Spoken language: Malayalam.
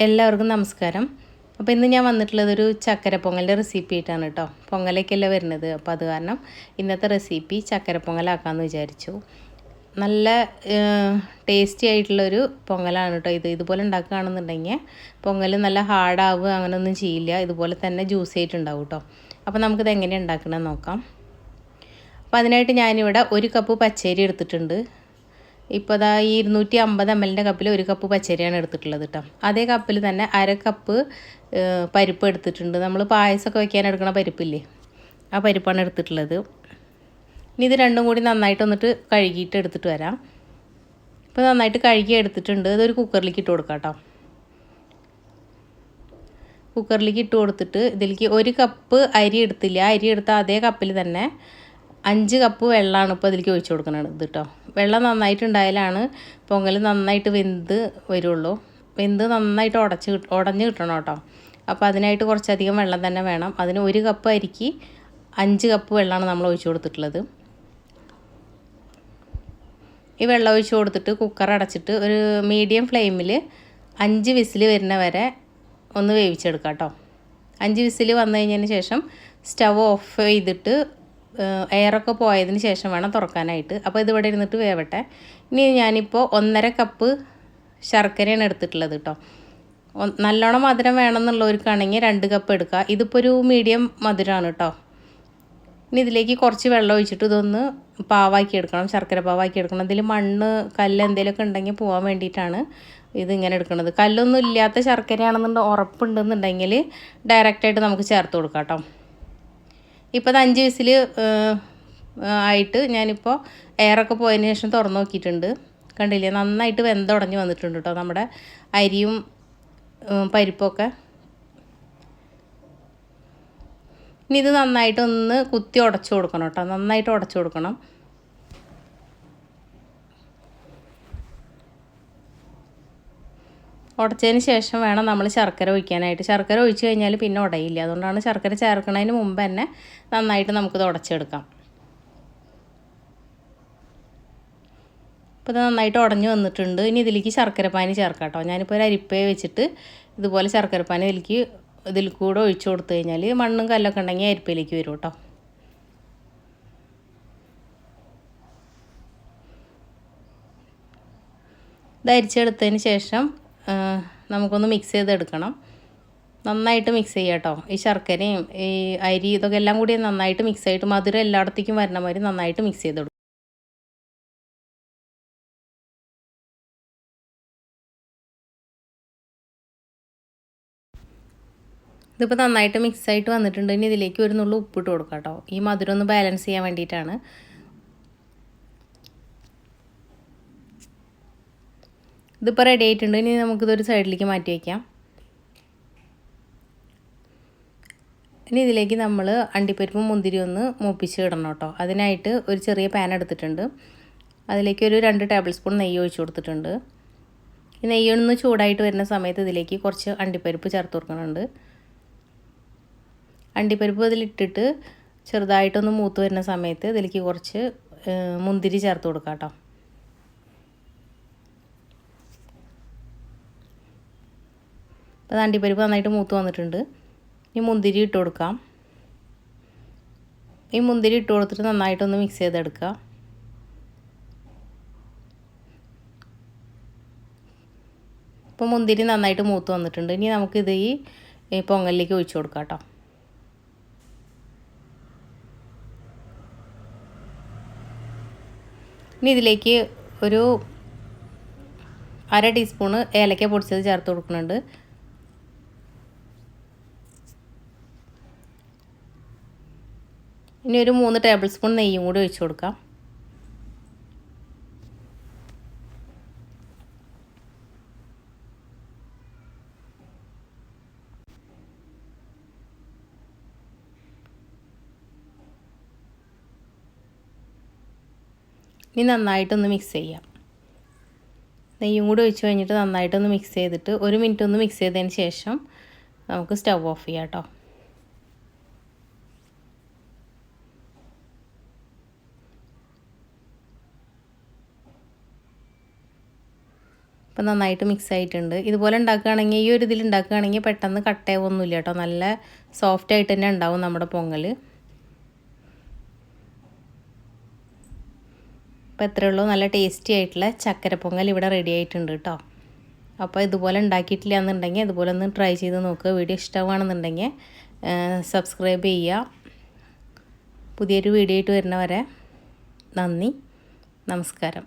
എല്ലാവർക്കും നമസ്കാരം. അപ്പോൾ ഇന്ന് ഞാൻ വന്നിട്ടുള്ളതൊരു ചക്കര പൊങ്ങലിൻ്റെ റെസിപ്പി ആയിട്ടാണ് കേട്ടോ. പൊങ്ങലേക്കല്ലേ വരുന്നത്, അപ്പോൾ അത് കാരണം ഇന്നത്തെ റെസിപ്പി ചക്കര പൊങ്ങലാക്കാമെന്ന് വിചാരിച്ചു. നല്ല ടേസ്റ്റി ആയിട്ടുള്ളൊരു പൊങ്ങലാണ് കേട്ടോ ഇത്. ഇതുപോലെ ഉണ്ടാക്കുകയാണെന്നുണ്ടെങ്കിൽ പൊങ്ങൽ നല്ല ഹാർഡാവുക അങ്ങനെയൊന്നും ചെയ്യില്ല, ഇതുപോലെ തന്നെ ജ്യൂസി ആയിട്ടുണ്ടാവും കേട്ടോ. അപ്പോൾ നമുക്കിത് എങ്ങനെയാണ് ഉണ്ടാക്കണമെന്ന് നോക്കാം. അപ്പോൾ അതിനായിട്ട് ഞാനിവിടെ 1 കപ്പ് പച്ചരി എടുത്തിട്ടുണ്ട്. ഇപ്പോൾ അതാ ഈ 250 ml കപ്പിൽ 1 കപ്പ് പച്ചരിയാണ് എടുത്തിട്ടുള്ളത് കേട്ടോ. അതേ കപ്പിൽ തന്നെ 1/2 കപ്പ് പരിപ്പ് എടുത്തിട്ടുണ്ട്. നമ്മൾ പായസമൊക്കെ വയ്ക്കാൻ എടുക്കുന്ന പരിപ്പില്ലേ, ആ പരിപ്പാണ് എടുത്തിട്ടുള്ളത്. ഇനി ഇത് രണ്ടും കൂടി നന്നായിട്ട് വന്നിട്ട് കഴുകിയിട്ട് എടുത്തിട്ട് വരാം. ഇപ്പോൾ നന്നായിട്ട് കഴുകി എടുത്തിട്ടുണ്ട്. ഇതൊരു കുക്കറിലേക്ക് ഇട്ട് കൊടുക്കാം കേട്ടോ. കുക്കറിലേക്ക് ഇട്ട് കൊടുത്തിട്ട് ഇതിലേക്ക് 1 കപ്പ് അരി എടുത്തില്ല, അരി എടുത്ത അതേ കപ്പിൽ തന്നെ 5 കപ്പ് വെള്ളമാണ് ഇപ്പോൾ അതിലേക്ക് ഒഴിച്ച് കൊടുക്കുന്നത് ഇത് കേട്ടോ. വെള്ളം നന്നായിട്ടുണ്ടായാലാണ് പൊങ്ങൽ നന്നായിട്ട് വെന്ത് വരുള്ളൂ. വെന്ത് നന്നായിട്ട് ഉടഞ്ഞ് കിട്ടണം കേട്ടോ. അപ്പോൾ അതിനായിട്ട് കുറച്ചധികം വെള്ളം തന്നെ വേണം. അതിന് 1 കപ്പ് അരിക്ക് 5 കപ്പ് വെള്ളമാണ് നമ്മൾ ഒഴിച്ച് കൊടുത്തിട്ടുള്ളത്. ഈ വെള്ളം ഒഴിച്ച് കൊടുത്തിട്ട് കുക്കർ അടച്ചിട്ട് ഒരു മീഡിയം ഫ്ലെയിമിൽ 5 വിസിൽ വരുന്ന വരെ ഒന്ന് വേവിച്ചെടുക്കാം കേട്ടോ. 5 വിസിൽ വന്നു കഴിഞ്ഞതിന് ശേഷം സ്റ്റവ് ഓഫ് ചെയ്തിട്ട് എയറൊക്കെ പോയതിന് ശേഷം വേണം തുറക്കാനായിട്ട്. അപ്പോൾ ഇതിവിടെ ഇരുന്നിട്ട് വേവട്ടെ. ഇനി ഞാനിപ്പോൾ 1.5 കപ്പ് ശർക്കരയാണ് എടുത്തിട്ടുള്ളത് കേട്ടോ. നല്ലോണം മധുരം വേണമെന്നുള്ളവർക്കാണെങ്കിൽ 2 കപ്പ് എടുക്കുക. ഇതിപ്പോൾ ഒരു മീഡിയം മധുരമാണ് കേട്ടോ. ഇനി ഇതിലേക്ക് കുറച്ച് വെള്ളം ഒഴിച്ചിട്ട് ഇതൊന്ന് പാവാക്കി എടുക്കണം, ശർക്കര പാവാക്കി എടുക്കണം. ഇതിൽ മണ്ണ് കല്ല് എന്തെങ്കിലുമൊക്കെ ഉണ്ടെങ്കിൽ പോകാൻ വേണ്ടിയിട്ടാണ് ഇതിങ്ങനെ എടുക്കുന്നത്. കല്ലൊന്നും ഇല്ലാത്ത ശർക്കരയാണെന്നുണ്ടെങ്കിൽ ഉറപ്പുണ്ടെന്നുണ്ടെങ്കിൽ ഡയറക്റ്റായിട്ട് നമുക്ക് ചേർത്ത് കൊടുക്കാം കേട്ടോ. ഇപ്പോൾ അത് 5 വിസിൽ ആയിട്ട് ഞാനിപ്പോൾ എയറൊക്കെ പോയതിന് ശേഷം തുറന്ന് നോക്കിയിട്ടുണ്ട്. കണ്ടില്ലേ, നന്നായിട്ട് വെന്തുടഞ്ഞ് വന്നിട്ടുണ്ട് കേട്ടോ നമ്മുടെ അരിയും പരിപ്പൊക്കെ. ഇനി ഇത് നന്നായിട്ടൊന്ന് കുത്തി ഉടച്ചു കൊടുക്കണം കേട്ടോ, നന്നായിട്ട് ഉടച്ചു കൊടുക്കണം. ഉടച്ചതിന് ശേഷം വേണം നമ്മൾ ശർക്കര ഒഴിക്കാനായിട്ട്. ശർക്കര ഒഴിച്ച് കഴിഞ്ഞാൽ പിന്നെ ഉടയില്ല, അതുകൊണ്ടാണ് ശർക്കര ചേർക്കുന്നതിന് മുമ്പ് തന്നെ നന്നായിട്ട് നമുക്കിത് ഉടച്ചെടുക്കാം. ഇപ്പോൾ ഇത് നന്നായിട്ട് ഉടഞ്ഞ് വന്നിട്ടുണ്ട്. ഇനി ഇതിലേക്ക് ശർക്കരപ്പാനി ചേർക്കാം കേട്ടോ. ഞാനിപ്പോൾ ഒരു അരിപ്പയെ വെച്ചിട്ട് ഇതുപോലെ ശർക്കരപ്പാനി ഇതിൽ കൂടെ ഒഴിച്ച് കൊടുത്തു കഴിഞ്ഞാൽ മണ്ണും കല്ലൊക്കെ ഉണ്ടെങ്കിൽ അരിപ്പയിലേക്ക് വരും കേട്ടോ. ഇത് അരിച്ചെടുത്തതിന് ശേഷം നമുക്കൊന്ന് മിക്സ് ചെയ്തെടുക്കണം. നന്നായിട്ട് മിക്സ് ചെയ്യുക കേട്ടോ. ഈ ശർക്കരയും ഈ അരി ഇതൊക്കെ എല്ലാം കൂടി നന്നായിട്ട് മിക്സ് ആയിട്ട് മധുരം എല്ലായിടത്തേക്കും വരുന്ന മാതിരി നന്നായിട്ട് മിക്സ് ചെയ്തെടുക്കും. ഇതിപ്പോൾ നന്നായിട്ട് മിക്സായിട്ട് വന്നിട്ടുണ്ട്. ഇനി ഇതിലേക്ക് ഒരു നുള്ളു ഉപ്പിട്ട് കൊടുക്കാം കേട്ടോ. ഈ മധുരം ഒന്ന് ബാലൻസ് ചെയ്യാൻ വേണ്ടിയിട്ടാണ്. ഇതിപ്പോൾ റെഡി ആയിട്ടുണ്ട്. ഇനി നമുക്കിതൊരു സൈഡിലേക്ക് മാറ്റി വയ്ക്കാം. ഇനി ഇതിലേക്ക് നമ്മൾ അണ്ടിപ്പരിപ്പും മുന്തിരി ഒന്ന് മൂപ്പിച്ച് ഇടണം കേട്ടോ. അതിനായിട്ട് ഒരു ചെറിയ പാൻ എടുത്തിട്ടുണ്ട്. അതിലേക്ക് ഒരു 2 ടേബിൾ സ്പൂൺ നെയ്യ് ഒഴിച്ച് കൊടുത്തിട്ടുണ്ട്. ഈ നെയ്യൊന്ന് ചൂടായിട്ട് വരുന്ന സമയത്ത് ഇതിലേക്ക് കുറച്ച് അണ്ടിപ്പരിപ്പ് ചേർത്ത് കൊടുക്കുന്നുണ്ട്. അണ്ടിപ്പരിപ്പ് ഇതിലിട്ടിട്ട് ചെറുതായിട്ടൊന്ന് മൂത്ത് വരുന്ന സമയത്ത് ഇതിലേക്ക് കുറച്ച് മുന്തിരി ചേർത്ത് കൊടുക്കാം കേട്ടോ. അപ്പോൾ അണ്ടിപ്പരിപ്പ് നന്നായിട്ട് മൂത്ത് വന്നിട്ടുണ്ട്. ഈ മുന്തിരി ഇട്ട് കൊടുക്കാം. ഈ മുന്തിരി ഇട്ട് കൊടുത്തിട്ട് നന്നായിട്ടൊന്ന് മിക്സ് ചെയ്തെടുക്കുക. ഇപ്പോൾ മുന്തിരി നന്നായിട്ട് മൂത്ത് വന്നിട്ടുണ്ട്. ഇനി നമുക്കിത് ഈ പൊങ്ങലിലേക്ക് ഒഴിച്ച് കൊടുക്കാം കേട്ടോ. ഇനി ഇതിലേക്ക് ഒരു 1/2 ടീസ്പൂണ് ഏലക്ക പൊടിച്ചത് ചേർത്ത് കൊടുക്കുന്നുണ്ട്. ഇനി ഒരു 3 ടേബിൾ സ്പൂൺ നെയ്യും കൂടി ഒഴിച്ച് കൊടുക്കാം. ഇനി നന്നായിട്ടൊന്ന് മിക്സ് ചെയ്യാം. നെയ്യും കൂടി ഒഴിച്ച് കഴിഞ്ഞിട്ട് നന്നായിട്ടൊന്ന് മിക്സ് ചെയ്തിട്ട് 1 മിനിറ്റ് ഒന്ന് മിക്സ് ചെയ്തതിന് ശേഷം നമുക്ക് സ്റ്റവ് ഓഫ് ചെയ്യാം കേട്ടോ. അപ്പോൾ നന്നായിട്ട് മിക്സ് ആയിട്ടുണ്ട്. ഇതുപോലെ ഉണ്ടാക്കുകയാണെങ്കിൽ ഈ ഒരു ഇതിൽ ഉണ്ടാക്കുകയാണെങ്കിൽ പെട്ടെന്ന് കട്ടയൊന്നുമില്ല കേട്ടോ. നല്ല സോഫ്റ്റ് ആയിട്ട് തന്നെ ഉണ്ടാവും നമ്മുടെ പൊങ്ങൽ. അപ്പോൾ എത്രയേ ഉള്ളൂ, നല്ല ടേസ്റ്റി ആയിട്ടുള്ള ചക്കര പൊങ്ങൽ ഇവിടെ റെഡി ആയിട്ടുണ്ട് കേട്ടോ. അപ്പോൾ ഇതുപോലെ ഉണ്ടാക്കിയിട്ടില്ല എന്നുണ്ടെങ്കിൽ അതുപോലെ ഒന്ന് ട്രൈ ചെയ്ത് നോക്കുക. വീഡിയോ ഇഷ്ടമാണെന്നുണ്ടെങ്കിൽ സബ്സ്ക്രൈബ് ചെയ്യുക. പുതിയൊരു വീഡിയോ ആയിട്ട് വരുന്നവരെ നന്ദി, നമസ്കാരം.